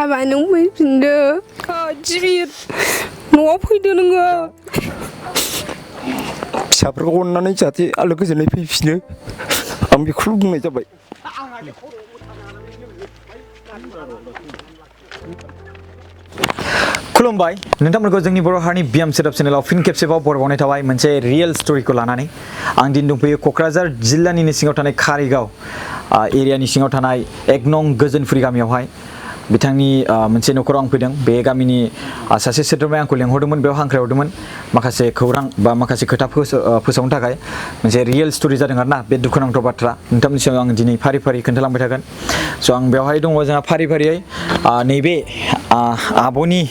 Ba nung mấy phần đơ, Devid, nó phải đưa nó Siapa kau nanya jadi alu kesenai pisnya, ambil kerudung aja baik. खुलुमबाय नोंथांमोनखौ जोंनि बर' हारिनि बियाम setup चेनेलाव फिन खेबसेबाव बरायबावनाय थाबाय मोनसे रियेल स्ट'रिखौ लानानै आं दिन दंफैयो क'क्राझार जिल्लानिनो सिङाव थानाय कारिगाव एरियानि सिङाव थानाय 1 नं गोजोनफुरि गामियावहाय बिथांनि मोनसे न'खराव आं फैदों बे गामिनि सासे सोद्रोमाया आंखौ लेंहरदोंमोन बेयाव हांख्रायहरदोंमोन माखासे खौरां बा माखासे खोथा फोसावनो थाखाय मोनसे रियेल स्ट'रि जादों आरोना बे दुखुनांथाव बाथ्रा नोंथांमोननि सिगाङाव आं दिनै फारि फारि खोन्थालांबाय थागोन स' आं बेवहाय दङ जोंहा फारि फारियै नैबे आब'नि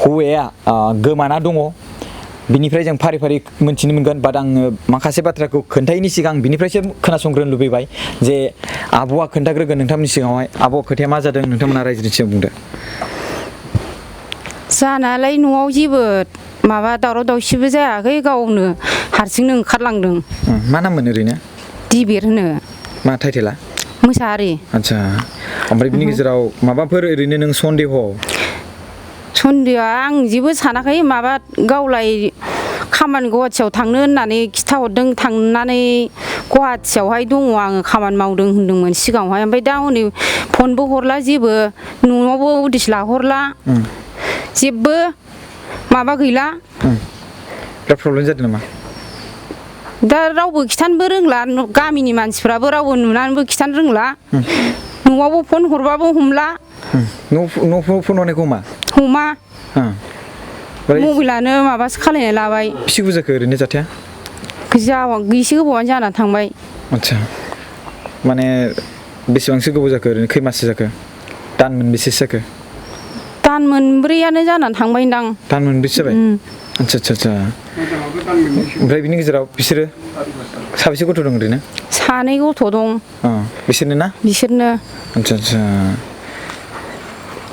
हौवाया गोमाना दङ बिनिफ्राय जों फारि फारि मोनथिनो मोनगोन बाट आङो माखासे बाथ्राखौ खोन्थायैनि सिगां बिनिफ्रायसो खोनासंग्रोनो लुबैबाय जे आब'आ खोन्थाग्रोगोन नोंथांमोननि सिगाङावहाय आब' खोथाया मा जादों नोंथांमोना रायजोनि सिगां बुंदो जानालाय न'आव जेबो माबा दावराव दावसिबो जायाखै गावनो हारसिंनो ओंखारलांदों मा नाममोन ओरैनो Devid होनो मा टाइटेला Mwshahary आच्छा ओमफ्राय बिनि गेजेराव माबाफोर ओरैनो नों सन्देह सन्देहआ आं जेबो सानाखै माबा गावलाय खामानि गुवाहाटियाव थांनो होननानै खिथाहरदों थांनानै गुवाहाटियावहाय दङ आङो खामानि मावदों होनदोंमोन सिगाङावहाय ओमफ्राय दा हनै फनबो हरला जेबो न'आवबो उदिस लाहरला जेबो माबा गैला बिराद प्रब्लेम जादों नामा दा रावबो खिथानोबो रोंला गामिनि मानसिफ्राबो रावबो नुनानैबो खिथानो रोंला न'आवबो फन हरबाबो हमला न'आव फन हरनायखौ हमा मबाइलानो माबासो खालायनाय लाबाय बेसे गोबाव जाखो ओरैनो जाथाया एसे गोबावानो जानानै थांबाय आच्छा माने बेसेबांसो गोबाव जाखो ओरैनो खै माससो जाखो दान मोनबेसेसो जाखो दान मोनब्रैयानो जानानै थांबायदां दान मोनबेसे जाबाय आच्छा आच्छा आच्छा ओमफ्राय बिनि गेजेराव बिसोरो साबेसे गथ' दं ओरैनो सानै गथ' दं बिसोरनो ना बिसोरनो आच्छा आच्छा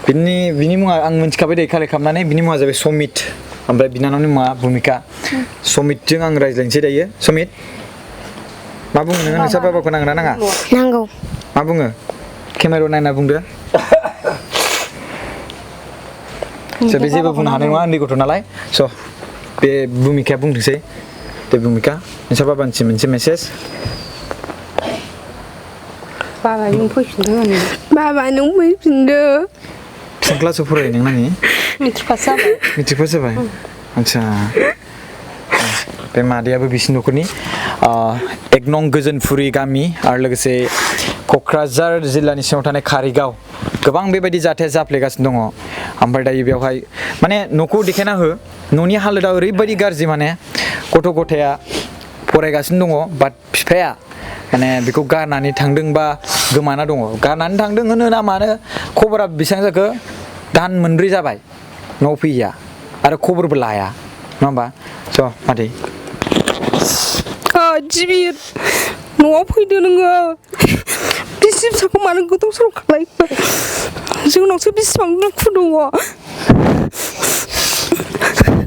बिनि मुङा आं मिन्थिखाबाय दे कालेक्ट खालामनानै बिनि मुङा जाबाय समित ओमफ्राय बिनानावनि मुङा भुमिका समितजों आं रायज्लायनोसै दायो समित मा बुङो नोङो नोंसा बाबाखौ नांगौ ना नाङा नांगौ मा बुङो केमेरायाव नायना बुंदो बे जेबो बुंनो हानाय नङा उन्दै गथ' नालाय स' बे भुमिकाया बुंथोंसै दे भुमिका नोंसा बाबानिसिम मोनसे मेसेज बाबा नों फैफिनदो बाबा नों फैफिनदो बेसेबां क्लासाव फरायो नों नानि मेट्रिक पास जाबाय मेट्रिक पास जाबाय आच्छा बे मादैयाबो बिसिनि न'खरनि 1 नं गोजोनफुरि गामि आरो लोगोसे क'क्राझार जिल्लानि सिङाव थानाय कारिगाव गोबां बेबायदि जाथाया जाफ्लेगासिनो दङ ओमफ्राय दायो बेवहाय माने न'खौ देखायना हो न'नि हालोदा ओरैबायदि गाज्रि माने गथ' गथाया फरायगासिनो दङ बाट बिफाया माने बेखौ गारनानै थांदों बा गोमाना दङ गारनानै थांदों होनो ना मानो खबरा बेसेबां जाखो दान मोनब्रै जाबाय न'आव फैया आरो खबरबो लाया नङा होमबा स' मादै Devid न'आव फैदो नोङो बिसि फिसाखौ मानो गोदाव सोराव खालायखो जोंनावसो बेसेबां दुखु दङ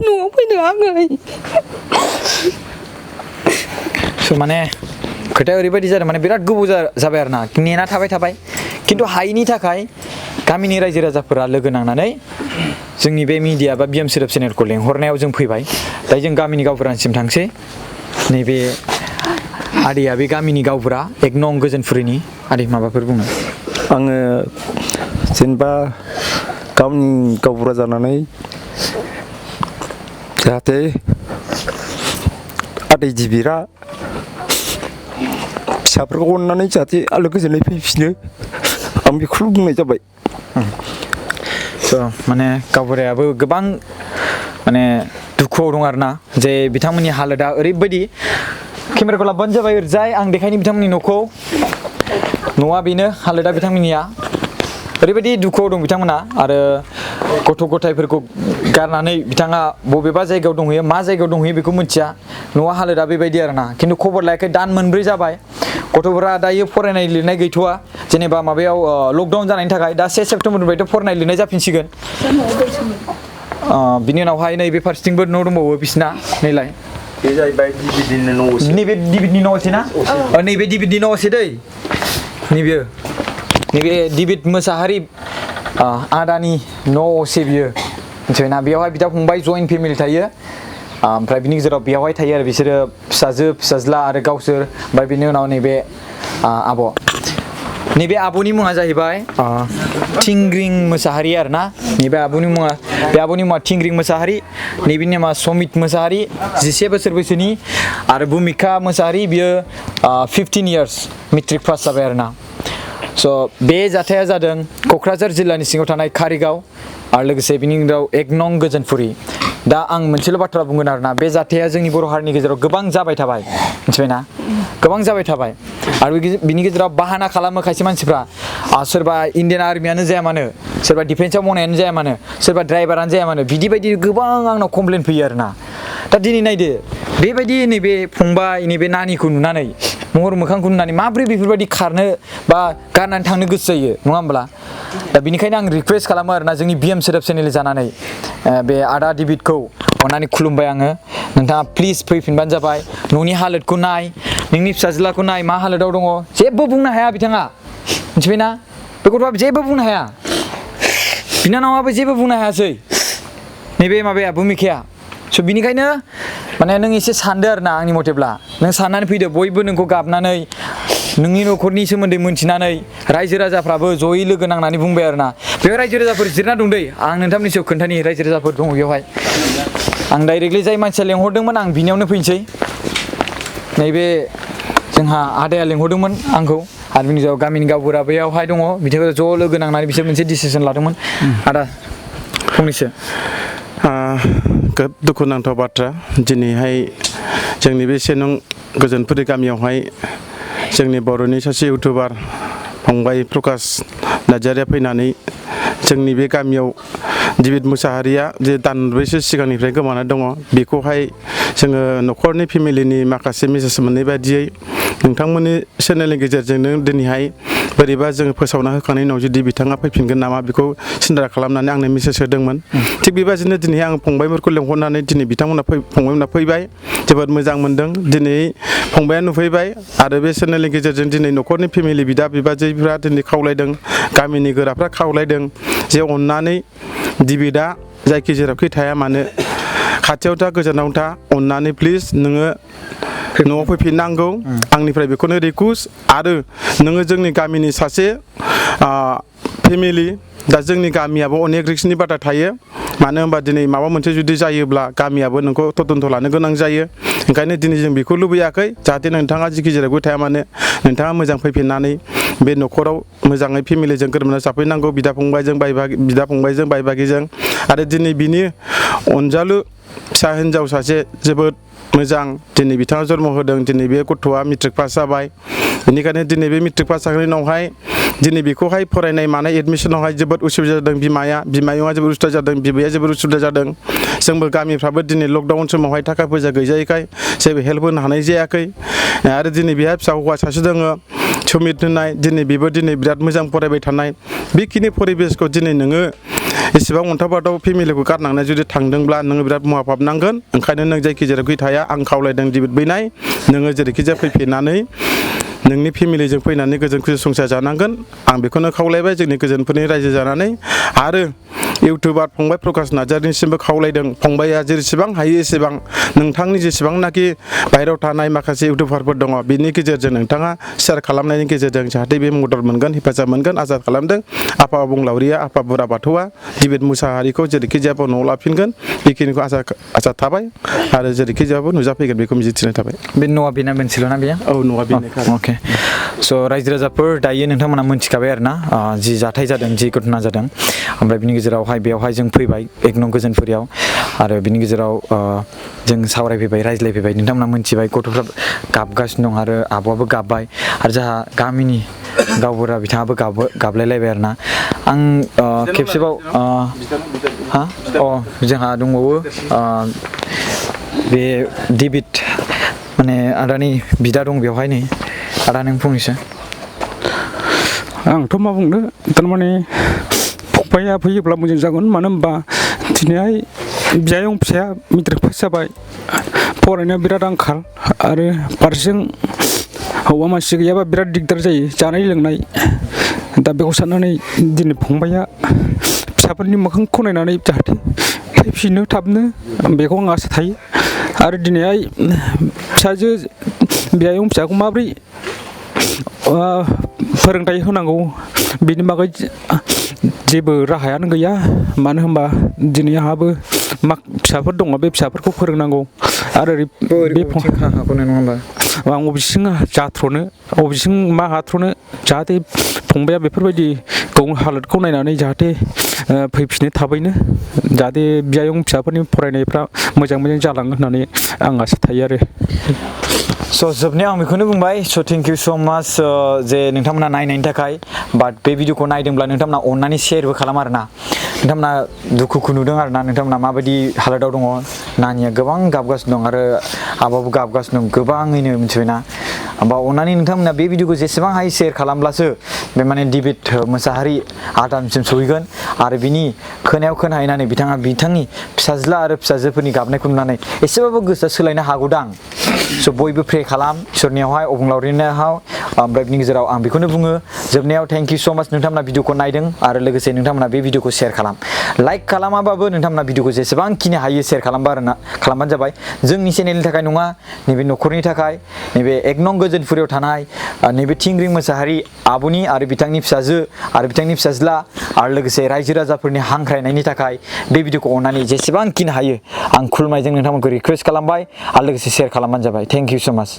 न'आव फैदो आङै स' माने खोथाया ओरैबायदि जादों माने बिराद गोबाव जाबाय आरो ना नेना थाबाय खिन्थु हायैनि थाखाय गामिनि रायजो राजाफोरा लोगो नांनानै जोंनि बे मिडिया बा बिएम सेटआप चेनेलखौ लेंहरनायाव जों फैबाय दायो जों गामिनि गावबुरानिसिम थांसै नैबे आदैया बे गामिनि गावबुरा 1 नं गोजोनफुरिनि आदै माबाफोर बुङो आङो जेनेबा गावनि गावबुरा जानानै जाहाथे आदै Devidआ फिसाफोरखौ अननानै जाहाथे आलो गोजोनै फैफिनो आं बेखौल' बुंनाय जाबाय स' माने गावबुरायाबो गोबां माने दुखुआव दं आरोना जे बिथांमोननि हालोदा ओरैबायदि केमेराखौ लाबोबानो जाबाय ओरैजाय आं देखायनि बिथांमोननि न'खौ न'आ बेनो हालोदा बिथांमोननिया ओरैबायदि दुखुआव दं बिथांमोना आरो गथ' गथायफोरखौ गारनानै बिथाङा बबेबा जायगायाव दंहैयो मा जायगायाव दंहैयो बेखौ मिथिया न'आ हालोदा बेबायदि आरोना खिन्थु खबर लायाखै दान मोनब्रै जाबाय गथ'फोरा दायो फरायनाय लिरनाय गैथ'वा जेनेबा माबायाव लकडाउन जानायनि थाखाय दा 1 सेप्तेम्बरनिफ्रायथ' फरायनाय लिरनाय जाफिनसिगोन बिनि उनावहाय नैबे फारसेथिंबो न' दंबावो बिसिना नैलाय बे जाहैबाय Devidनि न'आवसो नैबे Devidनि न'आवसो ना नैबे Devidनि न'आवसो दै नैबे Devid Mwshahary आदानि न' असे बियो मिथिबायना बेयावहाय बिदा फंबाय जयेन्ट फेमिलि थायो ओमफ्राय बिनि गेजेराव बेयावहाय थायो आरो बिसोरो फिसाजो फिसाज्ला आरो गावसोर ओमफ्राय बिनि उनाव नैबे आब' नैबे आब'नि मुङा जाहैबाय थिंग्रिं मोसाहारि आरो ना नैबे आब'नि मुङा थिंग्रिं मोसाहारि नैबेनि नामा समित मोसाहारि 11 बोसोर बैसोनि आरो भुमिका मोसाहारि बियो 15 इयार्स मेट्रिक पास जाबाय आरो ना स' बे जाथाया जादों क'क्राझार जिल्लानि सिङाव थानाय कारिगाव आरो लोगोसे बिनि गेजेराव 1 नं गोजोनफुरि दा आं मोनसेल' बाथ्रा बुंगोन आरोना बे जाथाया जोंनि बर' हारिनि गेजेराव गोबां जाबाय थाबाय मिथिबायना गोबां जाबाय थाबाय आरो बिनि गेजेराव बाहाना खालामो खायसे मानसिफ्रा सोरबा इण्डियान आर्मियानो जाया मानो सोरबा डिफेन्सआव मावनायानो जाया मानो सोरबा ड्राइभारानो जाया मानो बिदि बायदि गोबां आंनाव कमप्लेन फैयो आरोना दा दिनै नायदो बेबायदि नैबे फंबाय नैबे नानिखौ नुनानै महर मोखांखौ नुनानै माब्रै बेफोरबायदि खारनो बा गारनानै थांनो गोसो जायो नङा होमब्ला दा बेनिखायनो आं रिक्वेस्ट खालामो आरोना जोंनि बिएम सोदोब चेनेल जानानै बे आदा डेभिडखौ अननानै खुलुमबाय आङो नोंथाङा प्लिज फैफिनबानो जाबाय न'नि हालोदखौ नाय नोंनि फिसाज्लाखौ नाय मा हालोदाव दङ जेबो बुंनो हाया बिथाङा मिथिबायना बे गथ'आ जेबो बुंनो हाया बिनानावाबो जेबो बुंनो हायासै नैबे माबाया भुमिकाया स' बिनिखायनो माने नों एसे सानदो आरोना आंनि मथेब्ला नों साननानै फैदो बयबो नोंखौ गाबनानै नोंनि न'खरनि सोमोन्दै मोनथिनानै रायजो राजाफ्राबो जयै लोगो नांनानै बुंबाय आरोना बेयाव रायजो राजाफोर जिरना दं दै आं नोंथांमोननि सायाव खोन्थानि रायजो राजाफोर दङ बेवहाय आं डाइरेक्टलि जाय मानसिया लेंहरदोंमोन आं बिनियावनो फैनोसै नैबे जोंहा आदाया लेंहरदोंमोन आंखौ आरो बिनि गेजेराव गामिनि गावबुरा बेयावहाय दङ बिथांमोना ज' लोगो नांनानै बिसोर मोनसे डिसिसन लादोंमोन आदा फंनैसो खोब दुखुनांथाव बाथ्रा दिनैहाय जोंनि बे 1 नं गोजोनफुरि गामियावहाय जोंनि बर'नि सासे इउटुबार फंबाय प्रकाश नार्जारिया फैनानै जोंनि बे गामियाव डेभिड मोसाहारिया जे दानब्रैसो सिगांनिफ्राय गोमाना दङ बेखौहाय जोङो न'खरनि फेमिलिनि माखासे मेसेज मोननाय बायदियै नोंथांमोननि चेनेलनि गेजेरजोंनो दिनैहाय बोरैबा जोङो फोसावना होखांनायनि उनाव जुदि बिथाङा फैफिनगोन नामा बेखौ सिन्था खालामनानै आंनो मेसेज होदोंमोन थिग बेबायदिनो दिनै आं फंबायफोरखौ लेंहरनानै दिनै फंबायमोना फैबाय जोबोद मोजां मोनदों दिनै फंबाया नुफैबाय आरो बे चेनेलनि गेजेरजों दिनै न'खरनि फेमिलि बिदा बिबाजैफ्रा दिनै खावलायदों गामिनि गोराफ्रा खावलायदों जे अननानै डेभिडआ जायखि जेरावखि थाया मानो खाथियाव था गोजानाव था अननानै प्लिज नोङो न'आव फैफिननांगौ आंनिफ्राय बेखौनो रिकुवेस्ट आरो नोङो जोंनि गामिनि सासे फेमिलि दा जोंनि गामियाबो अनेक रिक्सनि बाथ्रा थायो मानो होनबा दिनै माबा मोनसे जुदि जायोब्ला गामियाबो नोंखौ तदन्त लानो गोनां जायो ओंखायनो दिनै जों बेखौ लुबैयाखै जाहाथे नोंथाङा जिखि जेरावबो थाया मानो नोंथाङा मोजां फैफिननानै बे न'खराव मोजाङै फेमिलिजों गोरोबना जाफैनांगौ बिदा फंबायजों बाय बागिजों आरो दिनै बिनि अनजालु फिसा हिन्जाव सासे जोबोद मोजां दिनै बिथाङा जन्म होदों दिनै बे गथ'आ मेट्रिक पास जाबाय बेनिखायनो दिनै बे मेट्रिक पास जाखांनायनि उनावहाय दिनै बेखौहाय फरायनाय मानाय एडमिसनावहाय जोबोद उसुबिदा जादों बिमायंआ जोबोद उसुबिदा जादों बिबैया जोबोद उसुबिदा जादों जोंबो गामिफ्राबो दिनै लकडाउन समावहाय थाखा फैसा गैजायैखाय जेबो हेल्प होनो हानाय जायाखै आरो दिनै बेहा फिसा हौवा सासे दङ सुमित होननाय दिनै बेबो दिनै बिराद मोजां फरायबाय थानाय बेखिनि परिबेसखौ दिनै नोङो एसेबां अन्थाव बाथाव फेमिलिखौ गारनांनाय जुदि थांदोंब्ला नोङो बिराद मुहाबहाबनांगोन ओंखायनो नों जायखि जेरावखि थाया आं खावलायदों डेभिड फैनाय नोङो जेरैखि जाया फैफिननानै नोंनि फेमिलिजों फैनानै गोजोन खुसि संसार जानांगोन आं बेखौनो खावलायबाय जोंनि गोजोनफोरनि रायजो जानानै आरो इउटुबार फंबाय प्रकाश नार्जारिनिसिमबो खावलायदों फंबाया जेसेबां हायो एसेबां नोंथांनि जेसेबांनाखि बाहेरायाव थानाय माखासे इउटुबारफोर दङ बिनि गेजेरजों नोंथाङा शेयार खालामनायनि गेजेरजों जाहाथे बे मदद मोनगोन हेफाजाब मोनगोन आसा खालामदों आफा अबंलावरिया आफा बोरा बाथौआ डेभिड मोसाहारिखौ जेरैखि जायाबो न'आव लाफिनगोन बेखिनिखौ आसा थाबाय आरो जेरैखि जायाबो नुजाफैगोन बेखौ मिजिंथिनाय थाबाय बे न'आ बेना मोनसेल'ना बेयो औ न'आ बेनोखा अके स' रायजो राजाफोर दायो नोंथांमोना मोनथिखाबाय आरोना जि जाथाय जादों जि घटना जादों ओमफ्राय बिनि गेजेरावहाय बेवहाय जों फैबाय 1 नं गोजोनफुरियाव आरो बिनि गेजेराव जों सावरायफैबाय रायज्लायफैबाय नोंथांमोना मोनथिबाय गथ'फ्रा गाबगासिनो दं आरो आब'आबो गाबबाय आरो जोंहा गामिनि गावबुरा बिथाङाबो गाबलायलायबाय आरोना आं खेबसेबाव जोंहा दंबावो बे डेभिड माने आदानि बिदा दं बेवहाय नै आदा नों फंनैसो आंथ' मा बुंनो थारमाने फंबाया फैयोब्ला मोजां जागोन मानो होनबा दिनैहाय बियायं फिसाया मेट्रिक पास जाबाय फरायनायाव बिराद आंखाल आरो फारसेजों हौवा मानसि गैयाबा बिराद दिगदार जायो जानाय लोंनाय दा बेखौ साननानै दिनै फंबाया फिसाफोरनि मोखांखौ नायनानै जाहाथे फैफिनो थाबनो बेखौ आं आसा थायो आरो दिनैहाय फिसाजो बियायं फिसाखौ माबोरै फोरोंथाइ होनांगौ बेनि बागै जेबो राहायानो गैया मानो होनबा दिनै आंहाबो फिसाफोर दङ बे फिसाफोरखौ फोरोंनांगौ आरो आं बबेसिम जाथ्र'नो बबेसिम मा हाथ्र'नो जाहाथे फंबाया बेफोरबायदि हालोदखौ नायनानै जाहाथे फैफिनो थाबैनो जाहाथे बियायं फिसाफोरनि फरायनायफ्रा मोजां जालाङो होननानै आं आसा थायो आरो जोबनायाव आं बेखौनो बुंबाय थेंक इउ स' माच जे नोंथांमोना नायनायनि थाखाय बाट बे भिडिअखौ नायदोंब्ला नोंथांमोना अननानै शेयारबो खालाम आरोना नोंथांमोना दुखुखौ नुदों आरोना नोंथांमोना माबायदि हालोदाव दङ नानिया गोबां गाबगासिनो दं आरो आबाबो गाबगासिनो दं गोबाङैनो मिथिबायना होमबा अननानै नोंथांमोना बे भिडिअखौ जेसेबां हायो शेयार खालामब्लासो बे माने डेभिड मोसाहारी आदामसिम सहैगोन आरो बिनि खोनायाव खोनाहैनानै बिथाङा बिथांनि फिसाज्ला आरो फिसाजोफोरनि गाबनायखौ नुनानै एसेबाबो गोसोआ सोलायनो हागौदां बयबो प्रे खालाम इसोरनियावहाय अबंलावरिनियाव ओमफ्राय बिनि गेजेराव आं बेखौनो बुङो जोबनायाव थेंक इउ स' माच नोंथांमोना भिडिअखौ नायदों आरो लोगोसे नोंथांमोना बे भिडिअखौ शेयार खालाम लाइक खालामाबाबो नोंथांमोना भिडिअखौ जेसेबांखिनि हायो शेयार खालामबानो जाबाय जोंनि चेनेलनि थाखाय नङा नैबे न'खरनि थाखाय नैबे 1 नं गोजोनपुरियाव थानाय नैबे थिंग्रिं मोसाहारी आब'नि आरो बिथांनि फिसाजो आरो बिथांनि फिसाज्ला आरो लोगोसे रायजो राजाफोरनि हांख्रायनायनि थाखाय बे भिडिअखौ अननानै जेसेबांखिनि हायो आं खुलुमनायजों नोंथांमोनखौ रिक्वेस्ट खालामबाय आरो लोगोसे शेयार खालामबानो जाबाय थेंक इउ स' माच